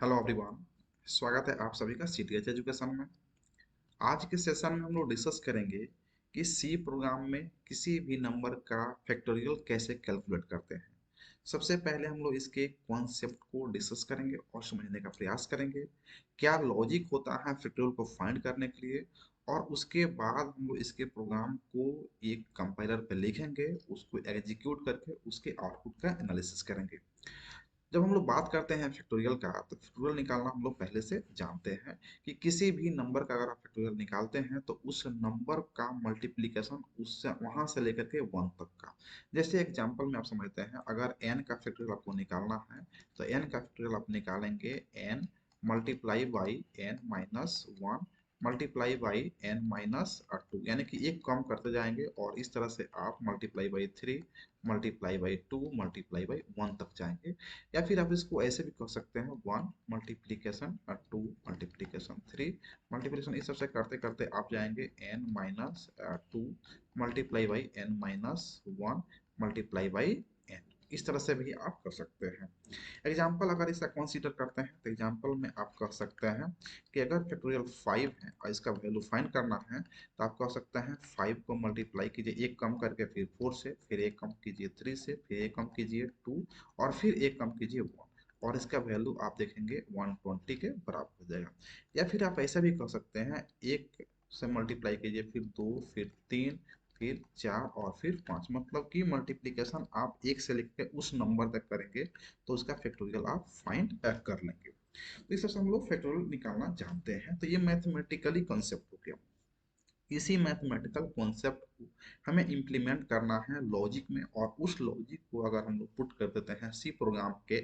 Hello everyone. स्वागत है आप सभी का सीटीएच एजुकेशन में। आज के सेशन में हम लोग डिस्कस करेंगे कि सी प्रोग्राम में किसी भी नंबर का फैक्टोरियल कैसे कैलकुलेट करते हैं। सबसे पहले हम लोग इसके कॉन्सेप्ट को डिस्कस करेंगे और समझने का प्रयास करेंगे, क्या लॉजिक होता है फैक्टोरियल को फाइंड करने के लिए। और उसके बाद हम लोग इसके प्रोग्राम को एक कंपाइलर पे लिखेंगे, उसको एग्जीक्यूट करके उसके आउटपुट का एनालिसिस करेंगे। जब हम लोग बात करते हैं फैक्टोरियल का, तो फैक्टोरियल निकालना हम लोग पहले से जानते हैं कि किसी भी नंबर का अगर आप फैक्टोरियल निकालते हैं तो उस नंबर का मल्टीप्लिकेशन उससे वहां से लेकर के वन तक का। जैसे एग्जांपल में आप समझते हैं, अगर n का फैक्टोरियल आपको निकालना है तो n का फैक्टोरियल आप निकालेंगे n multiply by n minus one multiply by n minus two, यानी कि एक कम करते जाएंगे और इस तरह से आप multiply by three multiply by two multiply by one तक जाएंगे। या फिर आप इसको ऐसे भी कर सकते हैं, one multiplication two multiplication three multiplication, इस सबसे करते करते आप जाएंगे N minus two multiply by N minus one multiply by N. इस तरह से भी आप कर सकते हैं। एग्जाम्पल अगर इसका कंसीडर करते हैं तो एग्जाम्पल में आप कह सकते हैं कि अगर फैक्टोरियल 5 है और इसका वैल्यू फाइंड करना है तो आप कह सकते हैं 5 को मल्टीप्लाई कीजिए एक कम करके, फिर 4 से, फिर एक कम कीजिए 3 से, फिर एक कम कीजिए 2 और फिर एक कम कीजिए 1, और इसका वैल्यू आप देखेंगे 120 के बराबर हो जाएगा। या फिर आप ऐसा भी कर सकते हैं, एक से मल्टीप्लाई कीजिए, फिर दो, फिर तीन, फिर चार और फिर पाँच, मतलब कि मल्टीप्लिकेशन आप एक से लेकर उस नंबर तक करेंगे तो उसका फैक्टोरियल आप फाइंड कर लेंगे। तो इस तरह से हम लोग फैक्टोरियल निकालना जानते हैं। तो ये मैथमेटिकली कॉन्सेप्ट हो गया। इसी मैथमेटिकल कॉन्सेप्ट को हमें इम्प्लीमेंट करना है लॉजिक में, और उस लॉजिक को अगर हम लोग पुट कर देते हैं सी प्रोग्राम के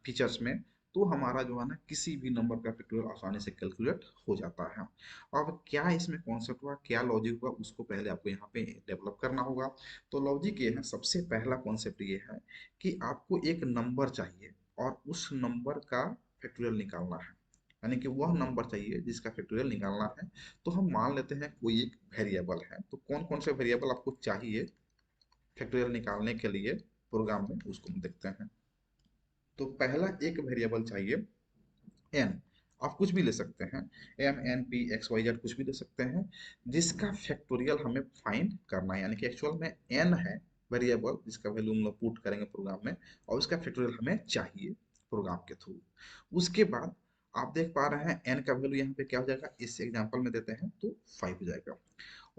फीचर्स में, तो हमारा जो है ना किसी भी नंबर का फैक्टोरियल आसानी से कैलकुलेट हो जाता है। अब क्या इसमें कॉन्सेप्ट हुआ, क्या लॉजिक हुआ, उसको पहले आपको यहाँ पे डेवलप करना होगा। तो लॉजिक ये है, सबसे पहला कॉन्सेप्ट ये है कि आपको एक नंबर चाहिए और उस नंबर का फैक्टोरियल निकालना है, यानी कि वह नंबर चाहिए जिसका फैक्टोरियल निकालना है। तो हम मान लेते हैं कोई एक वेरिएबल है, तो कौन कौन से वेरिएबल आपको चाहिए फैक्टोरियल निकालने के लिए प्रोग्राम में, उसको हम देखते हैं। तो पहला एक वेरिएबल चाहिए एन। आप कुछ भी ले सकते हैं, M N P X Y Z कुछ भी ले सकते हैं, जिसका फैक्टोरियल हमें फाइंड करना है, यानी कि एक्चुअल में एन है वेरिएबल जिसका वैल्यू हम लोग पुट करेंगे प्रोग्राम में, और उसका फैक्टोरियल हमें चाहिए प्रोग्राम के थ्रू। उसके बाद आप देख पा रहे हैं एन का वैल्यू यहाँ पे क्या हो जाएगा, इस एग्जांपल में देते हैं तो 5 हो जाएगा।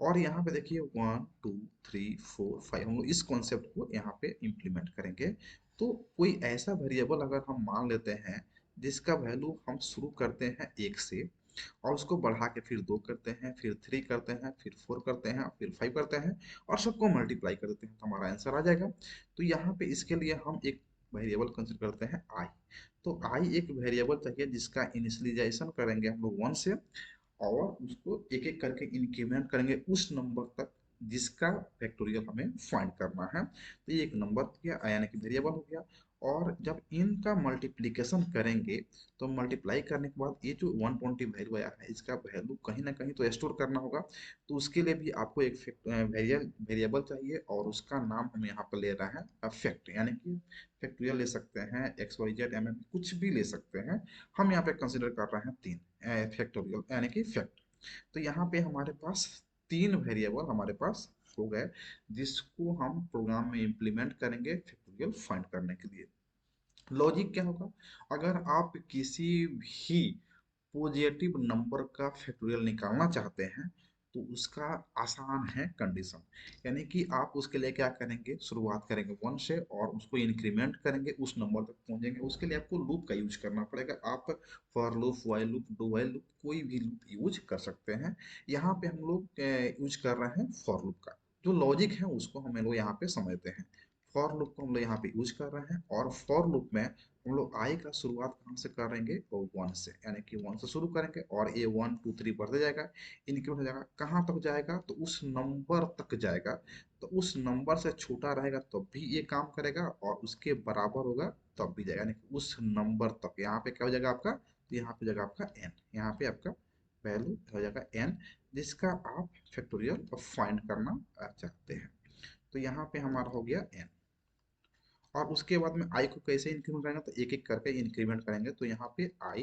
और यहाँ पे देखिए 1 2 3 4 5, हम लोग इस कॉन्सेप्ट को यहाँ पे इम्प्लीमेंट करेंगे। तो कोई ऐसा वेरिएबल अगर हम मान लेते हैं जिसका वैल्यू हम शुरू करते हैं एक से, और उसको बढ़ा के फिर दो करते हैं, फिर थ्री करते हैं, फिर फोर करते हैं, फिर फाइव करते हैं, और सबको मल्टीप्लाई कर देते हैं, तो हमारा आंसर आ जाएगा। तो यहाँ पे इसके लिए हम एक वेरिएबल कंसिडर करते हैं आई। तो आई एक वेरिएबल चाहिए जिसका इनिशियलाइजेशन करेंगे हम लोग वन से, और उसको एक एक करके इंक्रीमेंट करेंगे उस नंबर तक जिसका फैक्टोरियल हमें फाइंड करना है। तो ये एक नंबर हो गया, यानी कि वेरिएबल हो गया। और जब इनका मल्टीप्लिकेशन करेंगे तो मल्टीप्लाई करने के बाद ये जो 120 वैल्यू आया है, इसका वैल्यू कहीं ना कहीं तो स्टोर करना होगा। तो उसके लिए भी आपको एक वेरिएबल चाहिए, और उसका नाम हम यहाँ पर ले रहे हैं फैक्ट, यानी कि फैक्टोरियल ले सकते हैं X Y Z M M कुछ भी ले सकते हैं। हम यहाँ पे कंसिडर कर रहे हैं तीन फैक्टोरियल, यानी कि फैक्ट। तो यहाँ पे हमारे पास तीन वेरिएबल हमारे पास हो गए, जिसको हम प्रोग्राम में इंप्लीमेंट करेंगे फैक्टोरियल फाइंड करने के लिए। लॉजिक क्या होगा, अगर आप किसी भी पॉजिटिव नंबर का फैक्टोरियल निकालना चाहते हैं तो उसका आसान है कंडीशन, यानी कि आप उसके लिए क्या करेंगे, शुरुआत करेंगे वन से और उसको इंक्रीमेंट करेंगे उस नंबर तक पहुंचेंगे। उसके लिए आपको लूप का यूज करना पड़ेगा। आप for loop, while loop, do while loop, कोई भी लूप यूज कर सकते हैं। यहाँ पे हम लोग यूज कर रहे हैं फॉर लूप का। जो लॉजिक है उसको हम लोग यहाँ पे समझते हैं। फॉर लूप को हम लोग यहाँ पे यूज कर रहे हैं, और फॉर लूप में हम लोग आई का शुरुआत कहाँ से करेंगे, तो वन से, यानी कि वन से शुरू करेंगे और ये वन टू थ्री बढ़ते जाएगा, इंक्रीमेंट हो जाएगा, कहाँ तक जाएगा, तो उस नंबर तक जाएगा। तो उस नंबर से छोटा रहेगा तब भी ये काम करेगा, और उसके बराबर होगा तब भी जाएगा, यानी कि उस नंबर तक। यहाँ पे क्या हो जाएगा आपका, तो यहाँ पे जाएगा आपका एन, यहाँ पे आपका वैल्यू हो जाएगा एन, जिसका आप फैक्टोरियल फाइंड करना चाहते हैं। तो यहाँ पे हमारा हो गया एन। और उसके बाद में आई को कैसे इंक्रीमेंट करेंगे, तो एक एक करके इंक्रीमेंट करेंगे, तो यहाँ पे आई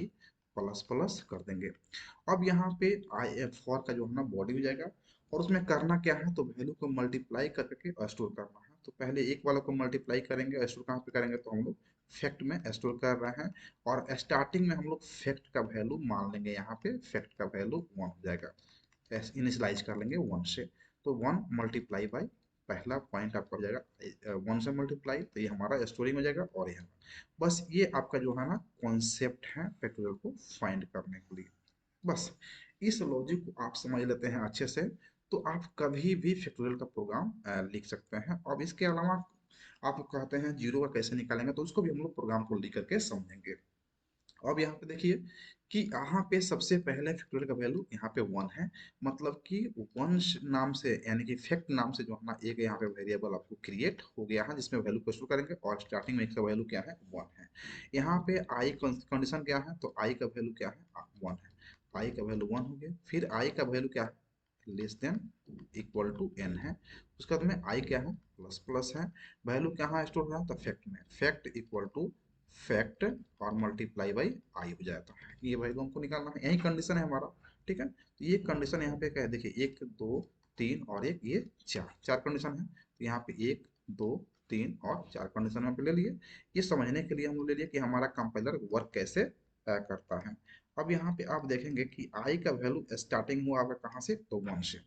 प्लस प्लस कर देंगे। अब यहाँ पे आई एफ फॉर का जो है ना बॉडी हो जाएगा, और उसमें करना क्या है, तो वैल्यू को मल्टीप्लाई करके स्टोर करना है। तो पहले एक वाला को मल्टीप्लाई करेंगे, स्टोर कहाँ पे करेंगे, तो हम लोग फैक्ट में स्टोर कर रहे हैं, और स्टार्टिंग में हम लोग फैक्ट का वैल्यू मान लेंगे, यहाँ पे फैक्ट का वैल्यू 1 हो जाएगा, इनिशियलाइज कर लेंगे 1 से। तो 1 मल्टीप्लाई बाई पहला पॉइंट आपका हो जाएगा 1 से मल्टीप्लाई, तो ये हमारा स्टोरिंग हो जाएगा। और यहाँ बस ये आपका जो है ना कॉन्सेप्ट है फैक्टोरियल को फाइंड करने के लिए। बस इस लॉजिक को आप समझ लेते हैं अच्छे से, तो आप कभी भी फैक्टोरियल का प्रोग्राम लिख सकते हैं। अब इसके अलावा आप कहते हैं जीरो का कैसे निकालेंगे, तो उसको भी हम लोग प्रोग्राम को लिख करके समझेंगे। अब यहाँ पे देखिए कि यहाँ पे सबसे पहले फैक्टोरियल का वैल्यू यहाँ पे 1 है, मतलब कि 1 नाम से यानी कि फैक्ट नाम से जो है ना एक यहाँ पे वेरिएबल आपको क्रिएट हो गया है, जिसमें वैल्यू को स्टोर करेंगे, और स्टार्टिंग में इसका वैल्यू क्या है 1 है। यहाँ पे आई कंडीशन क्या है, तो आई का वैल्यू क्या है 1 है, आई का वैल्यू 1 हो गया। फिर आई का वैल्यू क्या है, less than equal to N है। उसके बाद में आई क्या है, प्लस प्लस है। वैल्यू कहाँ स्टोर है, तो फैक्ट में, फैक्ट इक्वल टू फैक्ट और मल्टीप्लाई बाई आई हो जाता है। ये वैल्यू हमको निकालना है, यही कंडीशन है हमारा। ठीक है, तो ये कंडीशन यहाँ पे क्या है, देखिए 1 2 3 और एक ये 4 4 कंडीशन है। तो यहाँ पे 1 2 3 और 4 कंडीशन यहाँ पे ले लिए। ये समझने के लिए हम लोग ले लिए कि हमारा कंपाइलर वर्क कैसे करता है। अब यहाँ पे आप देखेंगे कि आई का वैल्यू स्टार्टिंग हुआ आपका कहाँ से, तो 1 से।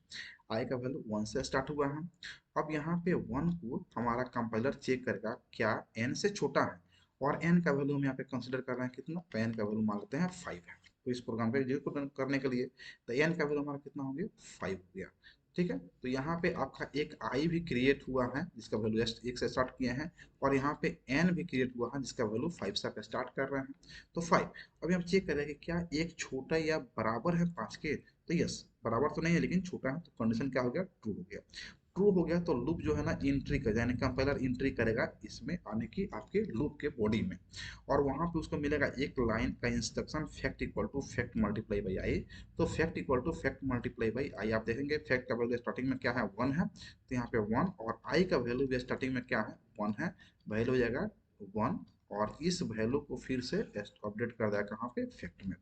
आई का वैल्यू 1 से स्टार्ट हुआ है। अब यहाँ पे 1 को हमारा कंपाइलर चेक करेगा क्या n से छोटा है, और n का वैल्यू हम यहाँ पे कंसिडर कर रहे हैं कितना, तो n का वैल्यू मान लेते हैं 5 है। तो इस प्रोग्राम को एग्जीक्यूट करने के लिए तो n का वैल्यू हमारा कितना हो गया, 5 हो गया। ठीक है, तो यहाँ पे आपका एक i भी क्रिएट हुआ है जिसका वैल्यू 1 से स्टार्ट किए हैं, और यहाँ पे n भी क्रिएट हुआ है जिसका वैल्यू 5 से आप स्टार्ट कर रहे हैं, तो 5। अभी हम चेक करेंगे क्या एक छोटा या बराबर है 5 के, तो यस बराबर तो नहीं है लेकिन छोटा है, तो कंडीशन क्या हो गया, ट्रू हो गया। ट्रू हो गया तो लूप जो है ना एंट्री कर, यानी कंपाइलर एंट्री करेगा इसमें आने की आपके लूप के बॉडी में, और वहां पे उसको मिलेगा एक लाइन का instruction fact equal to fact multiply by I. तो fact equal to fact multiply by I आप देखेंगे फैक्ट का वैल्यू स्टार्टिंग में क्या है 1 है, तो यहाँ पे 1, और आई का वैल्यू भी स्टार्टिंग में क्या है 1 है, वैल्यू हो जाएगा 1, और इस वैल्यू को फिर से अपडेट कर देगा कहाँ पे, फैक्ट में,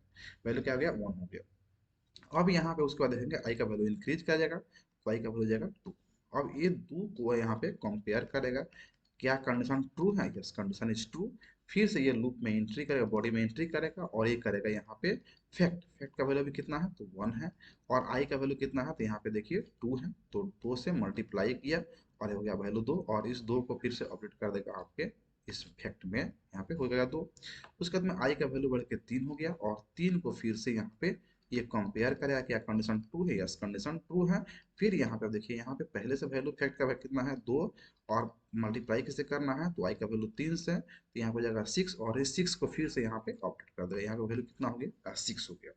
वैल्यू क्या हो गया 1 हो गया। अब यहाँ पे उसके बाद देखेंगे आई का वैल्यू इंक्रीज कर जाएगा, तो आई का वैल्यू हो जाएगा 2। अब ये 2 को यहाँ पे कंपेयर करेगा, क्या कंडीशन ट्रू है, यस कंडीशन इज ट्रू। फिर से ये लूप में एंट्री करेगा, बॉडी में एंट्री करेगा, और ये करेगा यहाँ पे फैक्ट, फैक्ट का वैल्यू भी कितना है, तो 1 है, और आई का वैल्यू कितना है, तो यहाँ पे देखिए 2 है, तो 2 से मल्टीप्लाई किया और ये हो गया वैल्यू 2, और इस 2 को फिर से अपडेट कर देगा आपके इस फैक्ट में, यहाँ पे हो गया 2। उसके बाद में आई का वैल्यू बढ़ के 3 हो गया, और 3 को फिर से यहाँ पे ये कंपेयर करेगा, क्या कंडीशन ट्रू है, यस कंडीशन ट्रू है। फिर यहाँ पे देखिए यहाँ पे पहले से वैल्यू फैक्ट का कितना है 2, और मल्टीप्लाई किसे करना है, तो आई का वैल्यू 3 से, तो यहाँ पे जाएगा 6, और इस 6 को फिर से यहाँ पे अपडेट कर देगा, यहाँ का वैल्यू कितना हो गया 6 हो गया।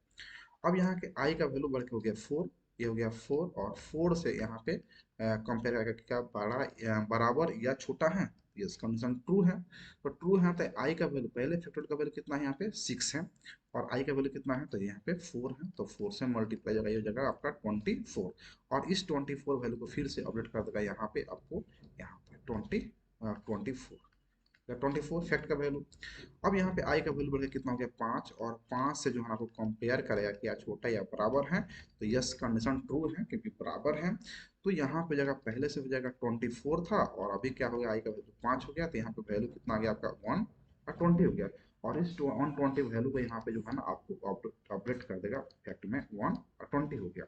अब यहाँ के आई का वैल्यू बढ़ के हो गया 4, ये हो गया 4, और 4 से यहाँ पे कंपेयर करके क्या बड़ा बराबर या छोटा है, यस कंडीशन ट्रू है। तो ट्रू है तो आई का वैल्यू, पहले फैक्टोरियल का वैल्यू कितना है यहाँ पे 6 है, और आई का वैल्यू कितना है, तो यहाँ पे 4 है, तो 4 से मल्टीप्लाई जगह ये हो जाएगा आपका 24, और इस 24 वैल्यू को फिर से अपडेट कर देगा यहाँ पे आपको, यहाँ पे 24 या 24 फैक्ट का वैल्यू। अब यहाँ पे आई का वैल्यू बढ़ के कितना हो गया 5, और 5 से जो है आपको कंपेयर करेगा कि या छोटा या बराबर है, तो यस कंडीशन ट्रू है क्योंकि बराबर है। तो यहाँ पे जगह पहले से हो जाएगा 24 था, और अभी क्या हो गया आई का वैल्यू 5 हो गया, तो यहाँ पे वैल्यू कितना आ गया आपका 120 हो गया, और इस 120 वैल्यू को यहाँ पे जो है ना आपको अपडेट कर देगा फैक्ट में 120 हो गया।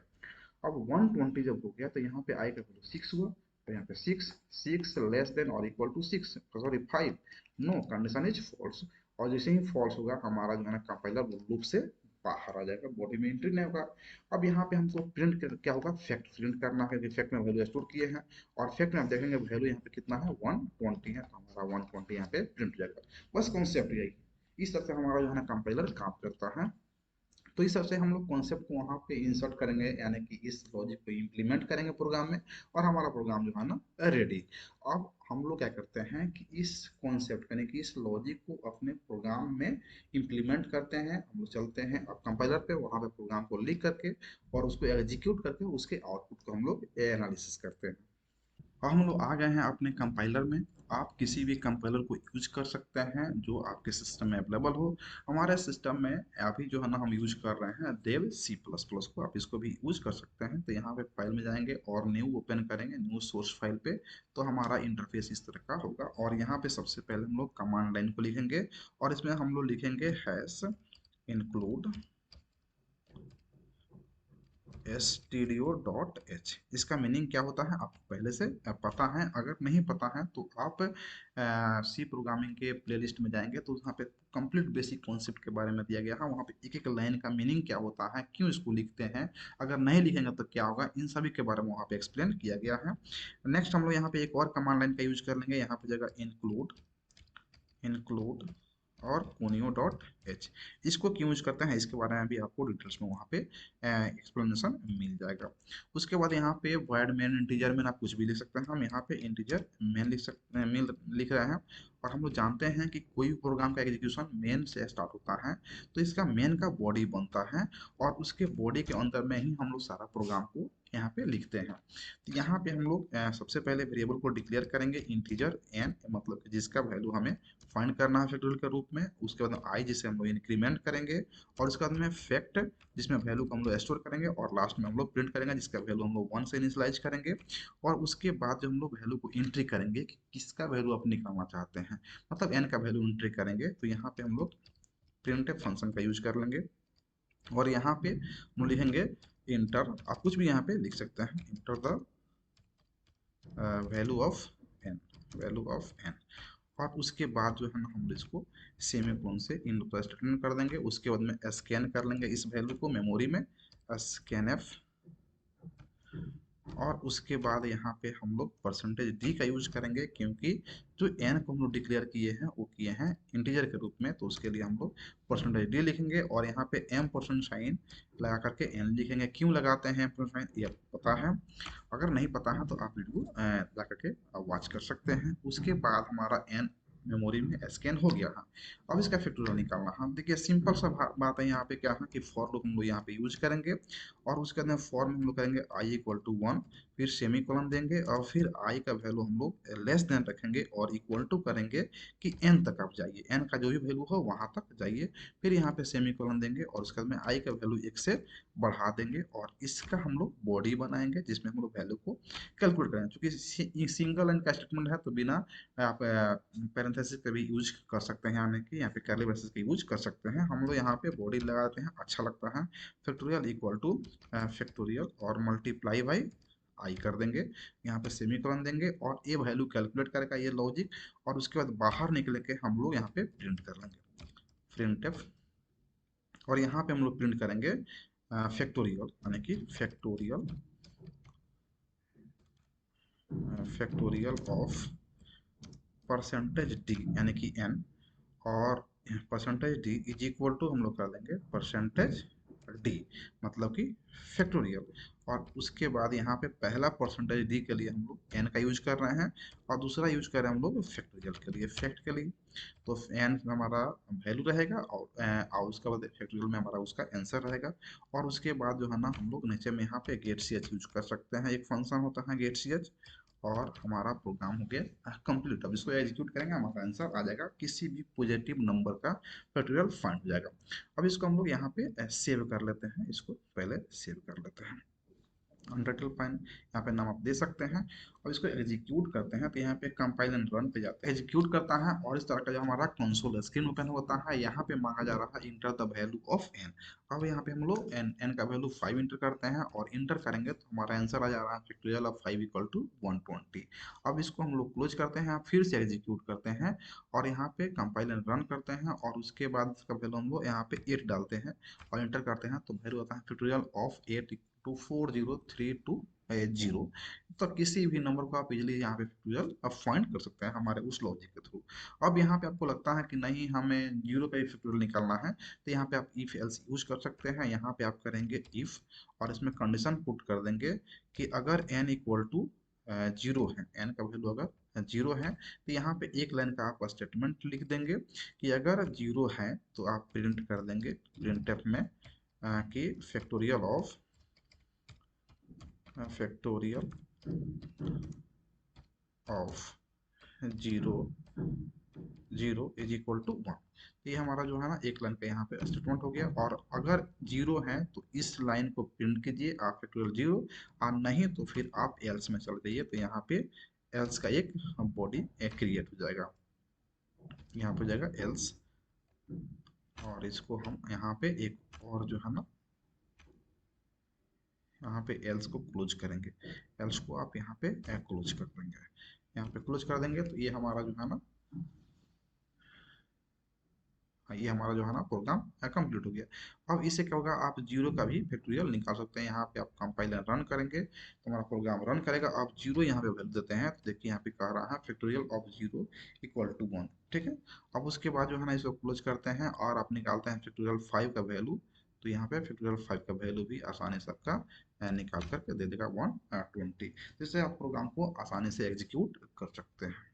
अब 120 जब हो गया तो यहाँ पे आई का वैल्यू 6 हुआ, तो यहाँ पे 6 लेस देन और equal to 6, sorry 5, no condition is false. और जैसे ही फॉल्स होगा हमारा जो है ना कंपाइलर लूप से बाहर आ जाएगा, बॉडी में एंट्री नहीं होगा। अब यहाँ पे हमको प्रिंट क्या होगा, फैक्ट प्रिंट करना है, क्योंकि फैक्ट में वैल्यू स्टोर किए हैं, और फैक्ट में आप देखेंगे वैल्यू यहाँ पे कितना है 120 है, तो हमारा 120 यहाँ पे प्रिंट हो जाएगा। बस कॉन्सेप्ट यही, इस तरह से हमारा जो है ना कंपाइलर काम करता है। तो इस सबसे हम लोग कॉन्सेप्ट को वहाँ पे इंसर्ट करेंगे, यानी कि इस लॉजिक को इम्प्लीमेंट करेंगे प्रोग्राम में, और हमारा प्रोग्राम जो है ना रेडी। अब हम लोग क्या करते हैं कि इस कॉन्सेप्ट यानी कि इस लॉजिक को अपने प्रोग्राम में इम्प्लीमेंट करते हैं। हम लोग चलते हैं अब कंपाइलर पे, वहाँ पे प्रोग्राम को लिख करके और उसको एग्जीक्यूट करके उसके आउटपुट को हम लोग एनालिसिस करते हैं। अब हम लोग आ गए हैं अपने कंपाइलर में। आप किसी भी कंपाइलर को यूज कर सकते हैं जो आपके सिस्टम में अवेलेबल हो। हमारे सिस्टम में अभी जो है ना हम यूज कर रहे हैं डेव सी प्लस प्लस को, आप इसको भी यूज कर सकते हैं। तो यहाँ पे फाइल में जाएंगे और न्यू ओपन करेंगे, न्यू सोर्स फाइल पे। तो हमारा इंटरफेस इस तरह का होगा और यहाँ पे सबसे पहले हम लोग कमांड लाइन को लिखेंगे और इसमें हम लोग लिखेंगे हैश इंक्लूड stdio.h। इसका मीनिंग क्या होता है आपको पहले से पता है? अगर नहीं पता है तो आप सी प्रोग्रामिंग के प्लेलिस्ट में जाएंगे तो वहाँ पे कंप्लीट बेसिक कॉन्सेप्ट के बारे में दिया गया है। वहाँ पे एक एक लाइन का मीनिंग क्या होता है, क्यों इसको लिखते हैं, अगर नहीं लिखेंगे तो क्या होगा, इन सभी के बारे में वहाँ पे एक्सप्लेन किया गया है। नेक्स्ट हम लोग यहाँ पे एक और कमांड लाइन का यूज कर लेंगे। यहाँ पे जगह इंक्लूड इंक्लूड और conio.h, इसको क्यों यूज करते हैं इसके बारे में भी आपको डिटेल्स में वहाँ पे एक्सप्लेनेशन मिल जाएगा। उसके बाद यहाँ पे वर्ड मेन इंटीजर में आप कुछ भी लिख सकते हैं। हम यहाँ पे इंटीजर मेन लिख सकते हैं, मेन लिख रहे हैं। और हम लोग जानते हैं कि कोई भी प्रोग्राम का एग्जीक्यूशन मेन से स्टार्ट होता है, तो इसका मेन का बॉडी बनता है और उसके बॉडी के अंदर में ही हम लोग सारा प्रोग्राम को यहाँ पे लिखते हैं। तो यहाँ पे हम लोग सबसे पहले वेरिएबल को डिक्लेयर करेंगे इंटीजर एन, मतलब कि जिसका वैल्यू हमें फाइंड करना है फैक्टोरियल के रूप में। उसके बाद आई जिसे हम लोग इंक्रीमेंट करेंगे और उसके बाद में फैक्ट जिसमें वैल्यू को हम लोग स्टोर करेंगे और लास्ट में हम लोग प्रिंट करेंगे जिसका वैल्यू हम लोग 1 से इनिशियलाइज करेंगे। और उसके बाद जब हम लोग वैल्यू को एंट्री करेंगे कि किसका वैल्यू आप निकालना चाहते हैं, मतलब एन का वैल्यू एंट्री करेंगे, तो यहाँ पे हम लोग प्रिंटफ फंक्शन का यूज कर लेंगे और यहाँ पे हम लिखेंगे इंटर, आप कुछ भी यहाँ पे लिख सकते हैं, enter the value of N, value of N. और उसके बाद जो है ना हम इसको सेमीकोलन से इन स्टेटमेंट कर देंगे। उसके बाद में स्कैन कर लेंगे इस वैल्यू को मेमोरी में, स्कैन एफ। और उसके बाद यहाँ पे हम लोग परसेंटेज डी का यूज करेंगे क्योंकि जो एन को हम लोग डिक्लेयर किए हैं वो किए हैं इंटीजर के रूप में, तो उसके लिए हम लोग परसेंटेज डी लिखेंगे और यहाँ पे एम परसेंट साइन लगा करके एन लिखेंगे। क्यों लगाते हैं परसेंट साइन ये आपको पता है, अगर नहीं पता है तो आप वीडियो जा करके वॉच कर सकते हैं। उसके बाद हमारा एन मेमोरी में स्कैन हो गया है। अब इसका फैक्टोरियल निकालना है। देखिए सिंपल सा बात है, यहाँ पे क्या है कि फॉर लूप हम लोग यहाँ पे यूज करेंगे और उसके अंदर फॉर में हम लोग करेंगे आई इक्वल टू 1, फिर सेमी कॉलन देंगे और फिर आई का वैल्यू हम लोग लेस देन रखेंगे और इक्वल टू करेंगे कि एन तक आप जाइए, एन का जो भी वैल्यू हो वहां तक जाइए। फिर यहाँ पे सेमी कॉलन देंगे और उसके बाद में आई का वैल्यू 1 से बढ़ा देंगे और इसका हम लोग बॉडी बनाएंगे जिसमें हम लोग वैल्यू को कैलकुलेट करेंगे। क्योंकि सिंगल लाइन का स्टेटमेंट है तो बिना आप पैरेंथेसिस का भी यूज कर सकते हैं, यानी कि यहाँ पे कर्ली ब्रेसेस का यूज कर सकते हैं। हम लोग यहाँ पे बॉडी लगाते हैं, अच्छा लगता है। फैक्टोरियल इक्वल टू फैक्टोरियल और मल्टीप्लाई बाई आई कर देंगे, यहाँ पे सेमीकोलन देंगे और ये वैल्यू कैलकुलेट करेगा ये लॉजिक। और उसके बाद बाहर निकल के हम लोग यहाँ पे प्रिंट कर लेंगे प्रिंटफ। और यहाँ पे हम लोग प्रिंट करेंगे फैक्टोरियल, यानी कि factorial factorial of percentage D यानी कि एन, और percentage D is equal to हम लोग कर देंगे परसेंटेज डी, मतलब कि फैक्टोरियल। और उसके बाद यहाँ पे पहला परसेंटेज डी के लिए हम लोग एन का यूज कर रहे हैं और दूसरा यूज कर रहे हैं हम लोग फैक्टोरियल के लिए, फैक्ट के लिए। तो एन हमारा वैल्यू रहेगा और उसके बाद फैक्टोरियल में हमारा उसका आंसर रहेगा। और उसके बाद जो है ना हम लोग नीचे में यहाँ पे गेट सी एच यूज कर सकते हैं, एक फंक्शन होता है गेट सी एच। और हमारा प्रोग्राम हो गया कंप्लीट। अब इसको एग्जीक्यूट करेंगे, हमारा आंसर आ जाएगा, किसी भी पॉजिटिव नंबर का फैक्टोरियल फाइंड हो जाएगा। अब इसको हम लोग यहाँ पे सेव कर लेते हैं, इसको पहले सेव कर लेते हैं, अनटाइटल फाइल यहाँ पे नाम आप दे सकते हैं। और इसको एग्जीक्यूट करते हैं तो यहाँ पे कंपाइल एंड रन पे जाते हैं, एग्जीक्यूट करता है और इस तरह का जो हमारा कंसोल स्क्रीन ओपन होता है। यहाँ पे मांगा जा रहा है enter the value of N. अब यहाँ पे हम लोग एन का वैल्यू 5 इंटर करते हैं और इंटर करेंगे तो हमारा आंसर आ जा रहा है फैक्टोरियल ऑफ 5 इक्वल टू 120। अब इसको हम लोग क्लोज करते हैं, फिर से एग्जीक्यूट करते हैं और यहाँ पे कंपाइल एंड रन करते हैं और उसके बाद इसका वैल्यू हम लोग यहाँ पे 8 डालते हैं और इंटर करते हैं तो वैल्यू आता है फैक्टोरियल ऑफ 8 टू 4032 तो किसी भी नंबर को आप इजीली यहाँ पे फैक्टोरियल अब फाइंड कर सकते हैं हमारे उस लॉजिक के थ्रू। अब यहाँ पे आपको लगता है कि नहीं हमें जीरो का ही फैक्टोरियल निकालना है, तो यहाँ पे आप इफ एल्स यूज कर सकते हैं। यहाँ पे आप करेंगे इफ और इसमें कंडीशन पुट कर देंगे कि अगर एन इक्वल टू जीरो है, एन का वैल्यू अगर जीरो है तो यहाँ पे एक लाइन का आप स्टेटमेंट लिख देंगे कि अगर जीरो है तो आप प्रिंट कर देंगे प्रिंटफ में कि factorial of zero zero is equal to one. ये हमारा जो है ना एक लाइन का यहाँ पे स्टेटमेंट हो गया। और अगर जीरो है तो इस लाइन को प्रिंट कीजिए आप फैक्टोरियल जीरो, और नहीं तो फिर आप एल्स में चल जाइए। तो यहाँ पे एल्स का एक बॉडी क्रिएट हो जाएगा, यहाँ पे हो जाएगा एल्स। और इसको हम यहाँ पे एक और जो है ना यहाँ पे एल्स को क्लोज करेंगे। एल्स को आप यहाँ पे क्लोज कर देंगे, यहाँ पे क्लोज कर देंगे। तो ये हमारा जो है ना ये हमारा जो है ना प्रोग्राम कंप्लीट हो गया। अब इससे क्या होगा, आप जीरो का भी फैक्टोरियल निकाल सकते हैं। यहाँ पे आप कंपाइलर रन करेंगे तो हमारा प्रोग्राम रन करेगा। आप जीरो यहाँ पे वैल्यू देते हैं तो देखिए यहाँ पे कह रहा है factorial of zero equal to one. ठीक है, अब उसके बाद जो है ना इसको क्लोज करते हैं और आप निकालते हैं फैक्टोरियल फाइव का वैल्यू। तो यहाँ पे फैक्टोरियल फाइव का वैल्यू भी आसानी से आपका निकाल करके दे देगा 120। जिससे आप प्रोग्राम को आसानी से एग्जीक्यूट कर सकते हैं।